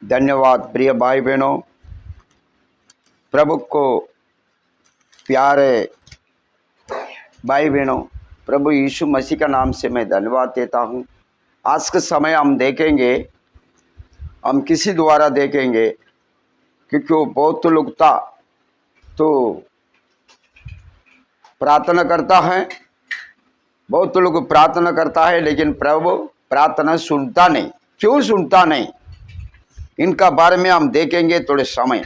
धन्यवाद प्रिय भाई बहनों, प्रभु को प्यारे भाई बहनों, प्रभु यीशु मसीह का नाम से मैं धन्यवाद देता हूँ। आज के समय हम देखेंगे, हम किसी द्वारा देखेंगे, क्योंकि वो बहुत लोग था तो प्रार्थना करता है, बहुत लोग प्रार्थना करता है, लेकिन प्रभु प्रार्थना सुनता नहीं। क्यों सुनता नहीं, इनका बारे में हम देखेंगे थोड़े समय।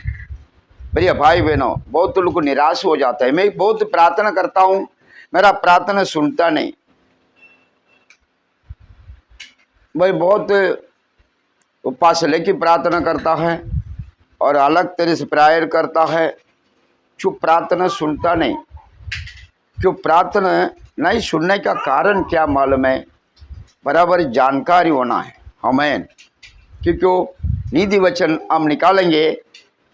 प्रिय भाई बहनों, बहुत लोग निराश हो जाता है, मैं बहुत प्रार्थना करता हूं, मेरा प्रार्थना सुनता नहीं। भाई बहुत उपवास लेके प्रार्थना करता है और अलग तरह से प्रेयर करता है, क्यों प्रार्थना सुनता नहीं। क्यों प्रार्थना नहीं सुनने का कारण क्या मालूम है? बराबर जानकारी होना है हमें। क्योंकि नीति वचन हम निकालेंगे,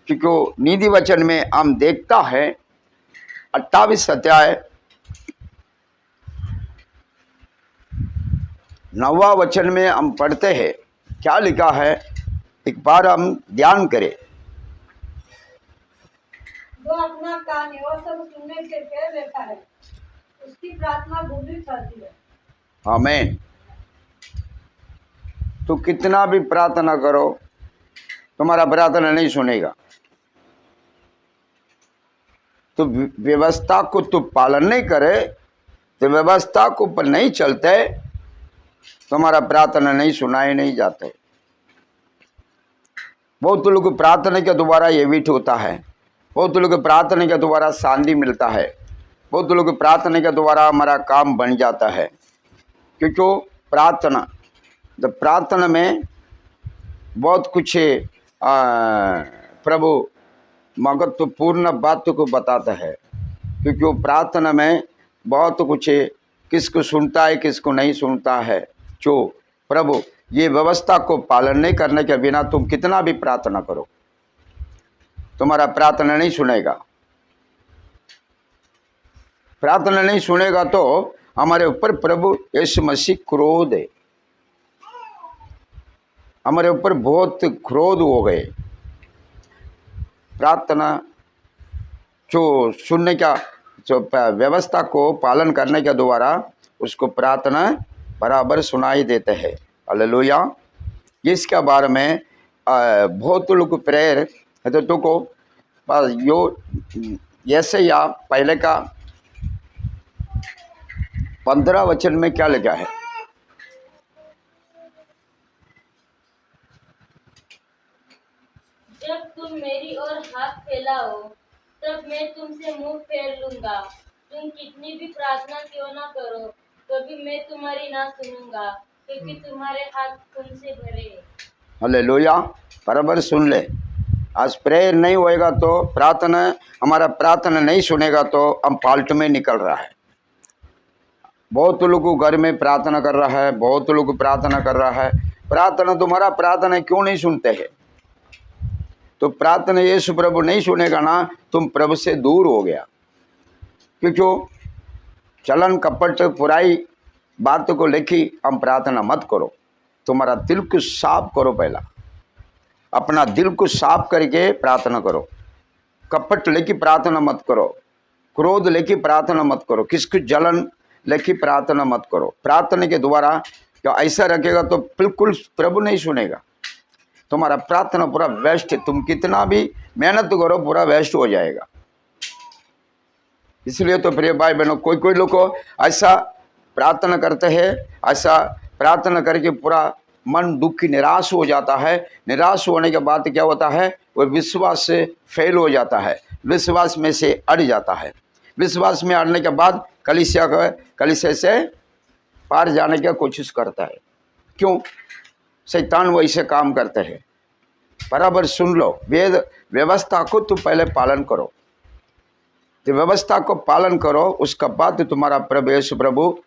क्योंकि नीति वचन में हम देखता है 28 अध्याय 9वां वचन में हम पढ़ते हैं, क्या लिखा है एक बार हम ध्यान करें। जो अपना कान और सब सुनने से फेर लेता है, उसकी प्रार्थना बुद्धि करती है। आमीन। तो कितना भी प्रार्थना करो, तुम्हारा प्रार्थना नहीं सुनेगा। तो व्यवस्था को तो पालन नहीं करे, तो व्यवस्था को पर नहीं चलते, तुम्हारा प्रार्थना नहीं सुनाए नहीं जाते। बहुत लोग प्रार्थना के द्वारा ये विट होता है, बहुत लोग प्रार्थना के द्वारा शांति मिलता है, बहुत लोग प्रार्थना के द्वारा हमारा काम बन जाता है। क्योंकि प्रार्थना में बहुत कुछ प्रभु महत्वपूर्ण बात को बताता है। क्योंकि वो प्रार्थना में बहुत कुछ किसको सुनता है, किसको नहीं सुनता है। जो प्रभु ये व्यवस्था को पालन नहीं करने के बिना तुम कितना भी प्रार्थना करो, तुम्हारा प्रार्थना नहीं सुनेगा। प्रार्थना नहीं सुनेगा तो हमारे ऊपर प्रभु यीशु मसीह क्रोध है, हमारे ऊपर बहुत क्रोध हो गए। प्रार्थना जो सुनने का, जो व्यवस्था को पालन करने के द्वारा उसको प्रार्थना बराबर सुनाई देते हैं। हालेलुया। इसके बारे में बहुत लोग प्रेयर है तो तुमको यो ऐसे या पहले का 15 वचन में क्या लिखा है? जब तुम मेरी ओर हाथ फैलाओ, तब मैं तुमसे मुंह फेर लूंगा। तुम कितनी भी प्रार्थना क्यों ना करो, कभी मैं तुम्हारी ना सुनूंगा, क्योंकि तुम्हारे हाथ खून से भरे। हालेलुया। बराबर सुन ले। आज प्रेयर नहीं होएगा तो प्रार्थना, हमारा प्रार्थना नहीं सुनेगा तो हम फाल्ट में निकल रहा है। बहुत लोग घर में प्रार्थना कर रहा है, बहुत लोग प्रार्थना कर रहा है, प्रार्थना तुम्हारा प्रार्थना क्यों नहीं सुनते हैं? तो प्रार्थना यीशु प्रभु नहीं सुनेगा ना, तुम प्रभु से दूर हो गया। क्योंकि चलन कपट बुराई बात को लेके हम प्रार्थना मत करो। तुम्हारा दिल को साफ करो, पहला अपना दिल को साफ करके प्रार्थना करो। कपट लेके प्रार्थना मत करो, क्रोध लेके प्रार्थना मत करो, किसको जलन लेके प्रार्थना मत करो। प्रार्थना के द्वारा जो ऐसा रखेगा तो बिल्कुल प्रभु नहीं सुनेगा। तुम्हारा प्रार्थना पूरा वेस्ट है, तुम कितना भी मेहनत करो पूरा वेस्ट हो जाएगा। इसलिए तो प्रिय भाई बहनों, कोई लोग ऐसा प्रार्थना करते हैं, ऐसा प्रार्थना करके पूरा मन दुखी निराश हो जाता है। निराश होने के बाद क्या होता है? वो विश्वास से फेल हो जाता है, विश्वास में से अड़ जाता है। विश्वास में अड़ने के बाद कलीसिया से पार जाने की कोशिश करता है। क्यों? शैतान वैसे काम करते हैं। बराबर सुन लो, वेद व्यवस्था को तुम पहले पालन करो। तो व्यवस्था को पालन करो, उसका बाद तुम्हारा प्रभु यीशु प्रभु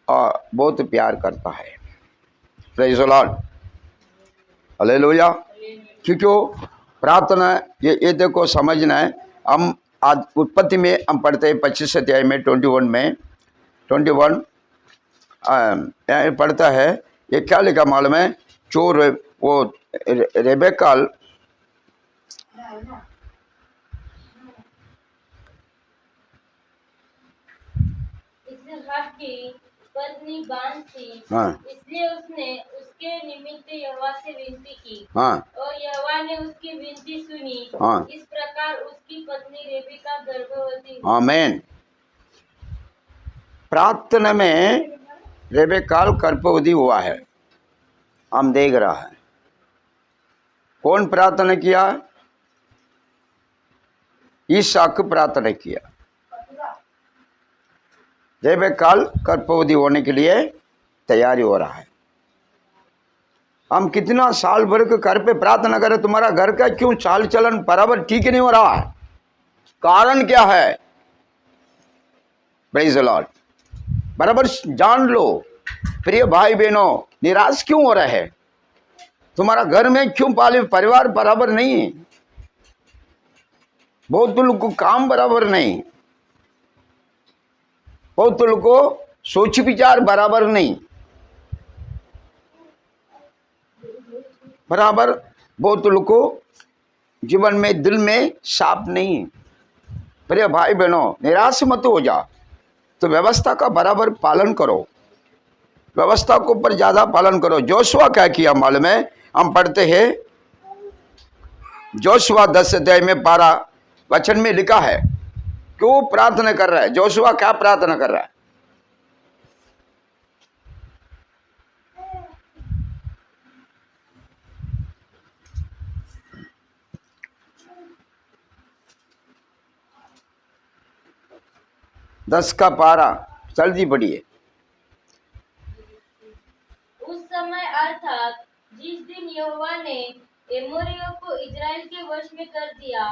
बहुत प्यार करता है। Praise the Lord. हालेलुया। क्योंकि प्रार्थना ये देखो समझना है। हम आज उत्पत्ति में हम पढ़ते हैं 25 अध्याय में 21 पढ़ता है, ये क्या लिखा मालूम है? चोर वो रेबेकाल इसहाक की पत्नी बांझ थी, हाँ इसलिए उसने उसके निमित्त यहोवा से विनती की, हाँ और यहोवा ने उसकी विनती सुनी। हाँ इस प्रकार उसकी पत्नी रेबिका गर्भवती हुई। आमेन। प्रार्थना में रेबेकाल गर्भवती हुआ है, हम देख रहा है। कौन प्रार्थना किया? ईसाक प्रार्थना किया। रेबेकाल गर्भवती होने के लिए तैयारी हो रहा है। हम कितना साल भर के घर पे प्रार्थना करें, तुम्हारा घर का क्यों चाल चलन बराबर ठीक नहीं हो रहा है? कारण क्या है? Praise the Lord. बराबर जान लो प्रिय भाई बहनों, निराश क्यों हो रहे हैं? तुम्हारा घर में क्यों परिवार बराबर नहीं है? बहुत लोग को काम बराबर नहीं, बहुत लोग को सोच विचार बराबर नहीं, बराबर बहुत लोग को जीवन में दिल में साफ नहीं। प्रिय भाई बहनों, निराश मत हो जा, तो व्यवस्था का बराबर पालन करो, व्यवस्था को ऊपर ज्यादा पालन करो। जोशुआ क्या किया मालूम है? हम पढ़ते हैं जोशुआ 10 अध्याय में 12 वचन में लिखा है। क्यों प्रार्थना कर रहा है जोशुआ? क्या प्रार्थना कर रहा है? दस का 12 जल्दी पढ़िए। उस समय अर्थात जिस दिन यहोवा ने एमोरियों को इजराइल के वश में कर दिया,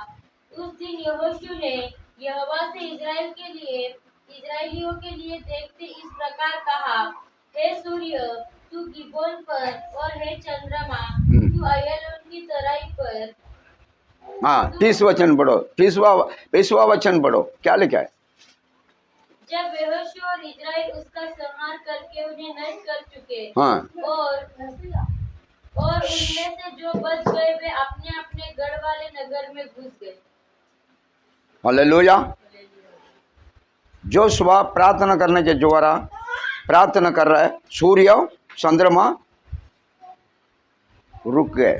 उस दिन यहोशू ने यहोवा से इजराइलियों के लिए देखते इस प्रकार कहा, हे सूर्य तू गिबोन पर, और हे चंद्रमा तू अय्यालोन की तराई पर। हाँ 30 वचन पढ़ो, 20वां वचन पढ़ो, क्या लिखा है? जब यहोशू और इजराइल उसका संहार करके उन्हें नष्ट कर चुके, हाँ और उनमें से जो बच गए वे अपने अपने गढ़ वाले नगर में घुस गए। हालेलुया। जोशुआ प्रार्थना करने के द्वारा प्रार्थना कर रहा है, सूर्य चंद्रमा रुक गए।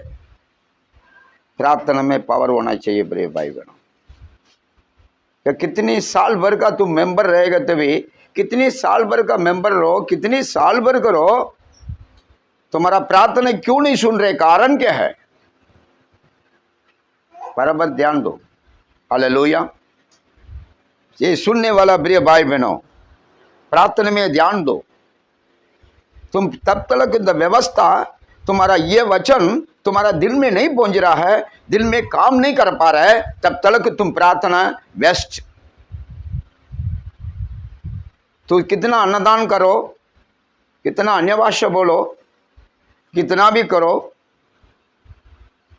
प्रार्थना में पावर होना चाहिए प्रिय भाई बहनों। कितनी साल भर का तुम मेंबर रहेगा, तभी कितनी साल भर का मेंबर रहो, कितनी साल भर करो, तुम्हारा प्रार्थना क्यों नहीं सुन रहे? कारण क्या है? बराबर ध्यान दो। हालेलुया। ये सुनने वाला प्रिय भाई बहनों, प्रार्थना में ध्यान दो। तुम तब तक व्यवस्था, तुम्हारा ये वचन तुम्हारा दिल में नहीं पहुंच रहा है, दिल में काम नहीं कर पा रहा है, तब तक तुम प्रार्थना व्यस्त। तो कितना अन्नदान करो, कितना अन्य भाषा बोलो, कितना भी करो,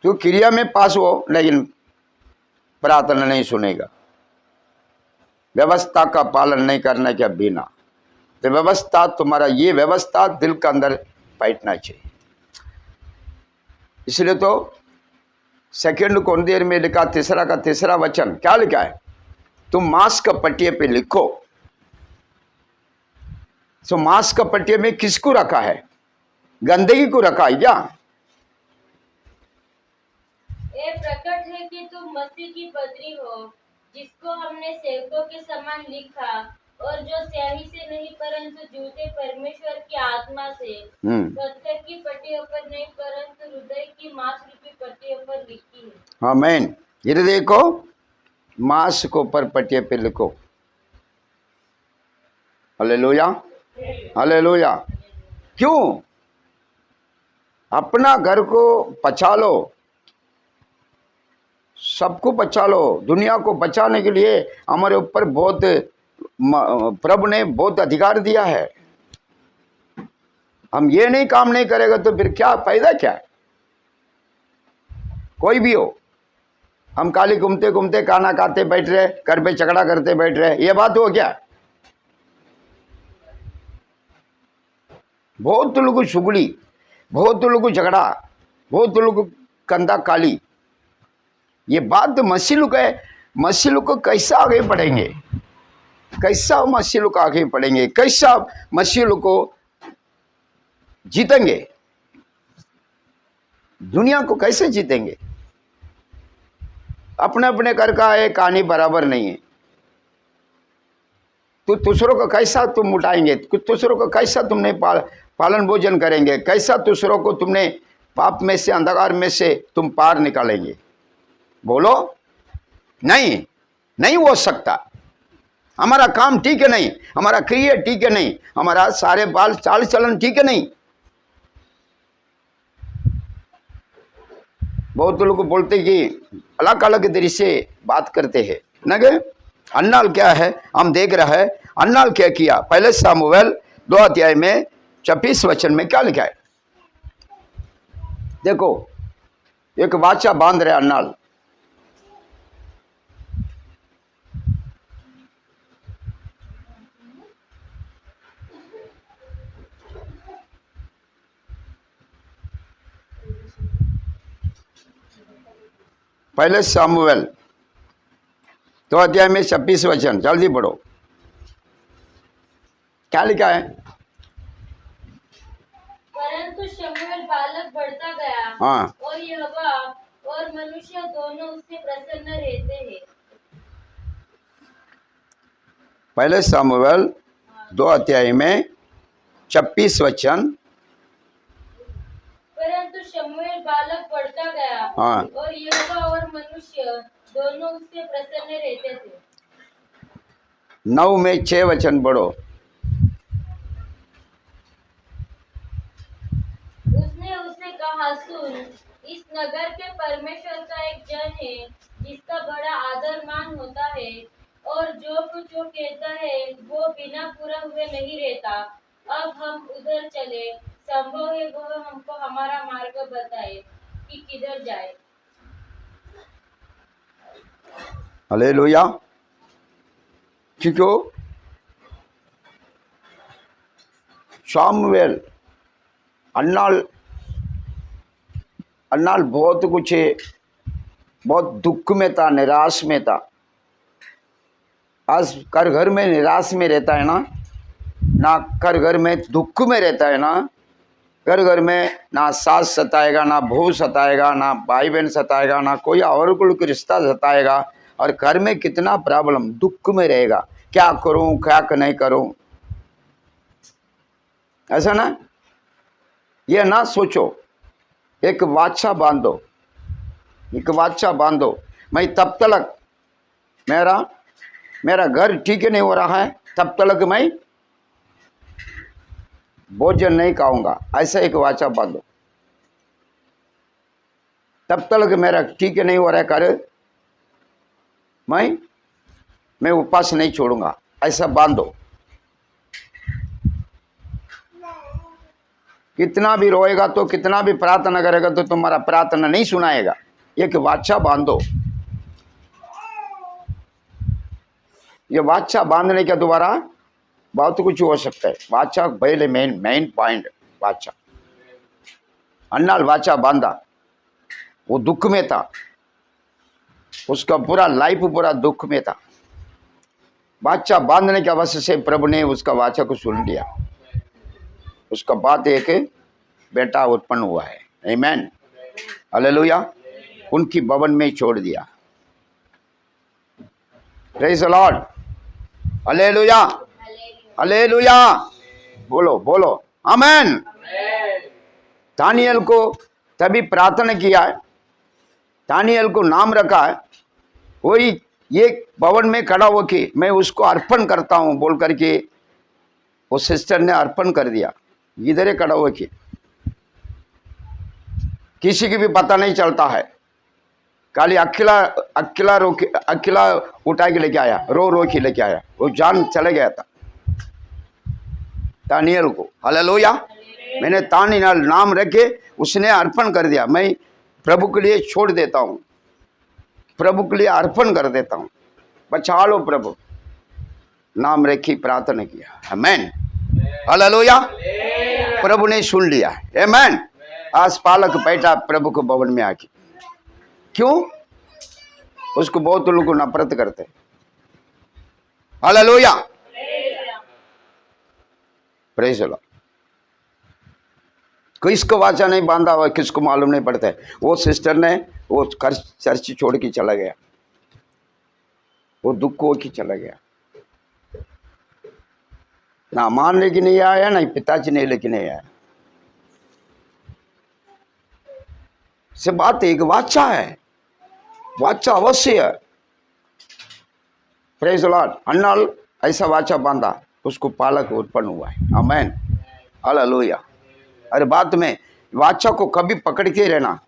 तो क्रिया में पास हो, लेकिन प्रार्थना नहीं सुनेगा। व्यवस्था का पालन नहीं करने के बिना, तो व्यवस्था तुम्हारा ये व्यवस्था दिल के अंदर बैठना चाहिए। इसलिए तो 2 कुरिन्थियर में लिखा 3 वचन क्या लिखा है? तुम मांस का पट्टिए पे लिखो। तो मांस का पट्टिए में किसको रखा है? गंदगी को रखा है क्या? ये प्रकट है कि तुम मसीह की पत्री हो, जिसको हमने सेवकों के समान लिखा, और जो स्याही से नहीं परंतु झूठे परमेश्वर की आत्मा से पत्थर की पट्टियों पर नहीं परंतु हृदय की मांस रूपी पट्टियों पर लिखी है। आमीन। हृदय को मांस को पर पट्टिए पे लिखो। Hallelujah, hallelujah. क्यों? अपना घर को बचा लो, सबको बचा लो। दुनिया को बचाने के लिए हमारे ऊपर बहुत प्रभु ने बहुत अधिकार दिया है। हम ये नहीं काम नहीं करेगा तो फिर क्या फायदा? क्या है? कोई भी हो, हम खाली घूमते घूमते खाना खाते बैठ रहे, घर पे झगड़ा करते बैठ रहे, ये बात हो क्या? बहुत लोगों को चुगली, बहुत लोगों को झगड़ा, बहुत लोग कंधा काली। ये बात मसीह लोग है। मसीह लोग को कैसा आगे बढ़ेंगे, कैसा मसीह लोग आगे बढ़ेंगे, कैसा मसीह लोग को जीतेंगे, दुनिया को कैसे जीतेंगे। अपने अपने घर का है कहानी बराबर नहीं है। तो दूसरों को कैसा तुम उठाएंगे, दूसरों को कैसा तुमने पालन भोजन करेंगे, कैसा दूसरों को तुमने पाप में से अंधकार में से तुम पार निकालेंगे। बोलो नहीं, नहीं हो सकता। हमारा काम ठीक है नहीं, हमारा क्रिया ठीक है नहीं, हमारा सारे बाल चाल चलन ठीक है नहीं। बहुत लोग बोलते कि अलग अलग तरीके से बात करते हैं ना। अन्नाल क्या है हम देख रहे हैं। अन्नाल क्या किया, पहले सामुएल 2 अध्याय में 26 वचन में क्या लिखा है देखो। एक वाचा बांध रहे अन्नाल। पहले सामुएल 2 अध्याय में 26 वचन, जल्दी पढ़ो। क्या लिखा है? परंतु शमूएल बालक बढ़ता गया, हाँ, और यहोवा और मनुष्य दोनों उससे प्रसन्न रहते हैं। पहले सामुएल 2 अध्याय में 26 वचन। परंतु शमूएल बालक बढ़ता गया, हाँ, और यहोवा और मनुष्य दोनों उससे प्रसन्न रहते थे। 9 में 6 वचन पढ़ो। उसने उसे कहा, सुन, इस नगर के परमेश्वर का एक जन है जिसका बड़ा आदर मान होता है, और जो कुछ वो कहता है वो बिना पूरा हुए नहीं रहता। अब हम उधर चले, संभव है वो हमको हमारा मार्ग बताए कि किधर जाए। हालेलुया। क्यों? सामुएल अन्नाल बहुत कुछ बहुत दुख में था, निराश में था। आज कर घर में निराश में रहता है ना कर घर में दुख में रहता है ना। घर घर में ना सास सताएगा, ना बहू सताएगा, ना भाई बहन सताएगा, ना कोई और कोई रिश्ता सताएगा, और घर में कितना प्रॉब्लम, दुख में रहेगा। क्या करूं, क्या नहीं करूं, ऐसा ना। ये ना सोचो, एक वाचा बांधो, एक वाचा बांधो। मैं तब तक मेरा घर ठीक नहीं हो रहा है, तब तक मैं भोजन नहीं खाऊंगा, ऐसा एक वाचा बांधो। तब तक मेरा ठीक नहीं हो रहा है कर, मैं उपवास नहीं छोड़ूंगा, ऐसा बांधो। कितना भी रोएगा तो, कितना भी प्रार्थना करेगा तो तुम्हारा प्रार्थना नहीं सुनाएगा। एक वाचा बांधो। ये वाचा बांधने के द्वारा बहुत कुछ हो सकता है। वाचा पहले मेन पॉइंट वाचा। अन्नाल वाचा बांधा, वो दुख में था, उसका पूरा लाइफ पूरा दुख में था। वाचा बांधने की वजह से प्रभु ने उसका वाचा को सुन लिया। उसका बाद एक बेटा उत्पन्न हुआ है। आमीन, हालेलुया। उनकी भवन में छोड़ दिया। Praise the Lord, hallelujah, hallelujah. बोलो बोलो आमीन। दानियल को तभी प्रार्थना किया है, दानियल को नाम रखा है। वही ये भवन में खड़ा होके मैं उसको अर्पण करता हूं बोल करके वो सिस्टर ने अर्पण कर दिया। इधर ही खड़ा होके, किसी की भी पता नहीं चलता है। खाली अकेला उठा के लेके आया, रो के लेके आया। वो जान चले गया था दानियल को। हालेलुया। मैंने दानियल नाम रखे, उसने अर्पण कर दिया। मैं प्रभु के लिए छोड़ देता हूँ, प्रभु के लिए अर्पण कर देता हूँ, बचा लो प्रभु। नाम रखी, प्रार्थना किया। आमीन, हालेलुया। प्रभु ने सुन लिया। आमीन, आज पालक बैठा प्रभु को भवन में आके, क्यों? उसको बहुत लोग नफरत करते हैं। Hallelujah, praise the Lord. किसको वाचा नहीं बांधा हुआ, किसको मालूम नहीं पड़ता है। वो सिस्टर ने वो चर्च छोड़ के चला गया, वो दुख हो के चला गया, ना मान लेके नहीं आया, ना पिताजी ने लेके नहीं आया। से बात एक वाचा है, वाचा अवश्य है। Praise the Lord. अन्नाल ऐसा वाचा बांधा, उसको पालक उत्पन्न हुआ है। आमेन, हालेलुया। अरे बात में वाचा को कभी पकड़ के रहना,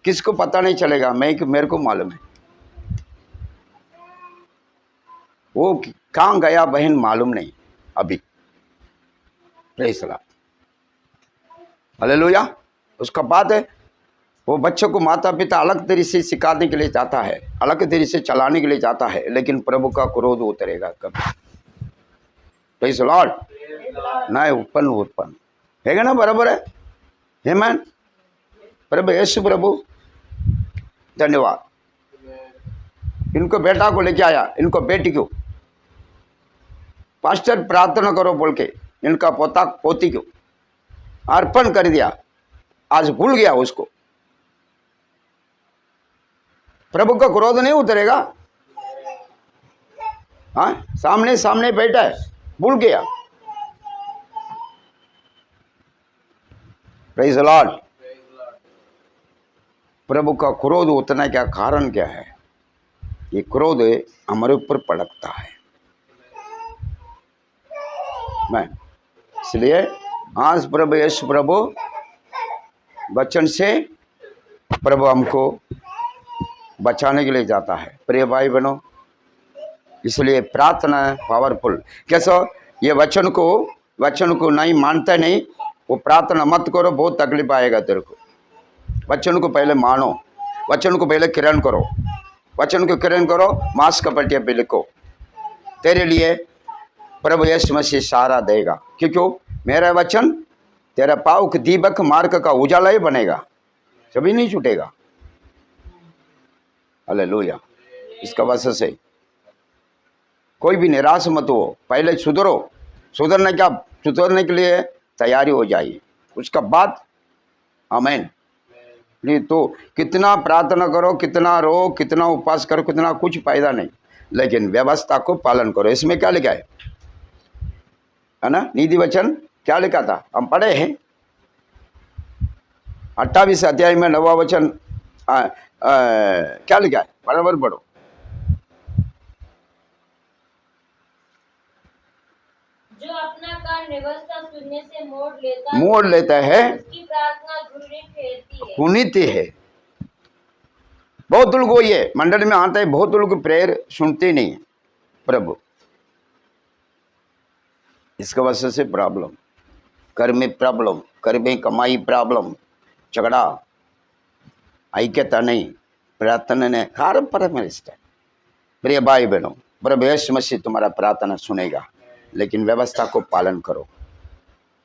किसको पता नहीं चलेगा, मेरे को मालूम है। वो कहाँ गया बहन मालूम नहीं अभी। Praise the Lord, hallelujah. उसका बात है, वो बच्चों को माता पिता अलग तरीके से सिखाने के लिए चाहता है, अलग तरीके से चलाने के लिए चाहता है, लेकिन प्रभु का क्रोध उतरेगा कभी। Praise the Lord. ना उत्पन्न है ना, बराबर है। आमेन। प्रभु यीशु प्रभु धन्यवाद। इनको बेटा को लेके आया, इनको बेटी को पास्टर प्रार्थना करो बोल के इनका पोता पोती को अर्पण कर दिया, आज भूल गया उसको। प्रभु का क्रोध नहीं उतरेगा? हाँ, सामने सामने बैठा है, भूल गया। Praise the Lord. प्रभु का क्रोध उतना क्या कारण क्या है? ये क्रोध हमारे ऊपर पड़कता है। मैं इसलिए आज प्रभु यीशु प्रभु वचन से प्रभु हमको बचाने के लिए जाता है। प्रिय भाई बहनों, इसलिए प्रार्थना पावरफुल। कैसा? ये वचन को नहीं मानता नहीं, वो प्रार्थना मत करो, बहुत तकलीफ आएगा तेरे को। वचन को पहले मानो, वचन को पहले किरण करो, वचन को किरण करो, मांस का पटिया पे लिखो। तेरे लिए प्रभु यीशु मसीह सहारा देगा, क्योंकि मेरा वचन तेरा पाँव के दीपक मार्ग का उजाला ही बनेगा, कभी नहीं छूटेगा। हालेलुया। इसका वजह से कोई भी निराश मत हो, पहले सुधरो। सुधरने के लिए तैयारी हो जाइए, उसका बाद आमीन। नहीं तो कितना प्रार्थना करो, कितना रो, कितना उपवास करो, कितना कुछ फायदा नहीं, लेकिन व्यवस्था को पालन करो। इसमें क्या लिखा है ना? नीति वचन क्या लिखा था, हम पढ़े हैं 28 अध्याय में 9वां वचन क्या लिखा है, बराबर पढ़ो। जो अपना कान व्यवस्था सुनने से मोड़ लेता है, उसकी प्रार्थना घृणित पुनीत है। बहुत लोग ये मंडल में आता है, बहुत लोग प्रेयर सुनते नहीं है प्रभु। इसका वजह से प्रॉब्लम, घर में प्रॉब्लम, घर में कमाई प्रॉब्लम, झगड़ा, ऐक्यता नहीं, प्रार्थना ने कारण परमेश्वर। प्रिय भाई बहनों, प्रभु यीशु मसीह तुम्हारा प्रार्थना सुनेगा, लेकिन व्यवस्था को पालन करो,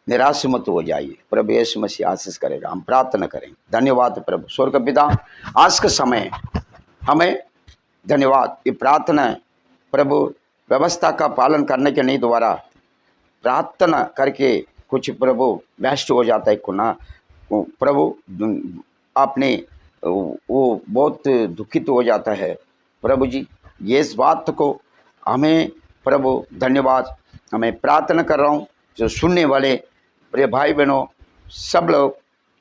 निराश मत हो जाइए। प्रभु यीशु मसीह आशीष करेगा। हम प्रार्थना करेंगे। धन्यवाद प्रभु स्वर्ग पिता, आज के समय हमें धन्यवाद। ये प्रार्थना प्रभु व्यवस्था का पालन करने के नहीं द्वारा प्रार्थना करके कुछ प्रभु व्यस्त हो जाता है कुना प्रभु, आपने वो बहुत दुखित हो जाता है प्रभु जी। ये इस बात को हमें प्रभु धन्यवाद, हमें प्रार्थना कर रहा हूँ जो सुनने वाले प्रिय भाई बहनों सब लोग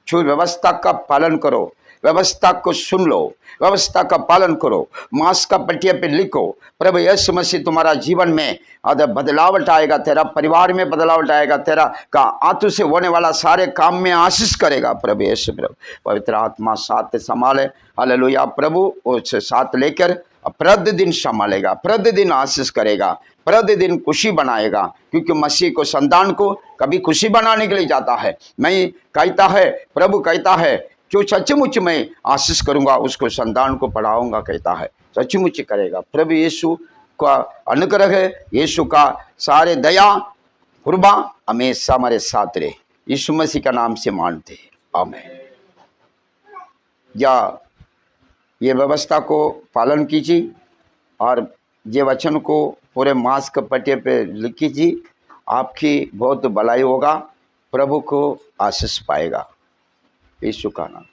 जो व्यवस्था का पालन करो, व्यवस्था को सुन लो, व्यवस्था का पालन करो, मांस का पटिया पे लिखो। प्रभु यीशु मसीह तुम्हारा जीवन में बदलावट आएगा, तेरा परिवार में बदलावट आएगा, तेरा का आंसू से होने वाला सारे काम में आशीष करेगा। प्रभु यीशु प्रभु पवित्र आत्मा साथ संभाले। हालेलुया प्रभु उस साथ लेकर प्रतिदिन संभालेगा, प्रतिदिन आशीष करेगा, प्रतिदिन खुशी बनाएगा, क्योंकि मसीह को संतान को कभी खुशी बनाने के लिए जाता है। मैं कहता है, प्रभु कहता है, जो सचमुच मैं आशीष करूंगा उसको संतान को पढ़ाऊंगा, कहता है सचमुच करेगा। प्रभु यीशु का अनुग्रह है, यीशु का सारे दया कृपा हमेशा हमारे साथ रहे। यीशु मसीह का नाम से मानते हैं, आमीन। या ये व्यवस्था को पालन कीजिए और ये वचन को पूरे मास्क पट्टे पे लिख कीजिए, आपकी बहुत भलाई होगा, प्रभु को आशीष पाएगा। यीशु का नाम।